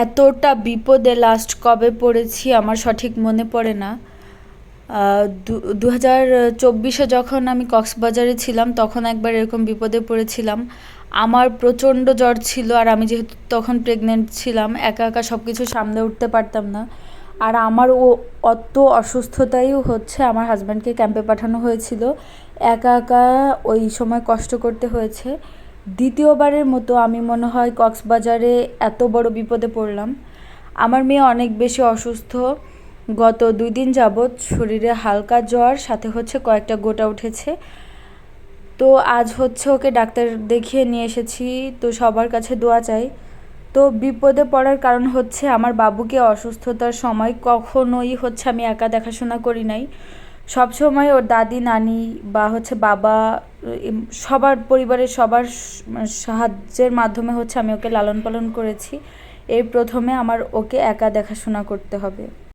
এতটা বিপদে লাস্ট কবে পড়েছি আমার সঠিক মনে পড়ে না। 2024-এ যখন আমি কক্সবাজারে ছিলাম তখন একবার এরকম বিপদে পড়েছিলাম। আমার প্রচণ্ড জ্বর ছিল, আর আমি যেহেতু তখন প্রেগনেন্ট ছিলাম, একা একা সব কিছু সামলে উঠতে পারতাম না। আর আমার অত অসুস্থতাই হচ্ছে আমার হাজব্যান্ডকে ক্যাম্পে পাঠানো হয়েছিল, একা একা ওই সময় কষ্ট করতে হয়েছে। দ্বিতীয়বারের মতো আমি মনে হয় কক্সবাজারে এত বড় বিপদে পড়লাম। আমার মেয়ে অনেক বেশি অসুস্থ, গত 2 দিন যাবৎ শরীরে হালকা জ্বর, সাথে হচ্ছে কয়েকটা গোটা উঠেছে। তো আজ হচ্ছে ওকে ডাক্তার দেখিয়ে নিয়ে এসেছি, তো সবার কাছে দোয়া চাই। তো বিপদে পড়ার কারণ হচ্ছে আমার বাবুকে অসুস্থতার সময় কখনোই হচ্ছে আমি একা দেখাশোনা করি নাই, সবসময় ওর দাদি নানি বা হচ্ছে বাবা, সবার পরিবারের সবার সাহায্যের মাধ্যমে হচ্ছে আমি ওকে লালন পালন করেছি। এই প্রথমে আমার ওকে একা দেখাশোনা করতে হবে।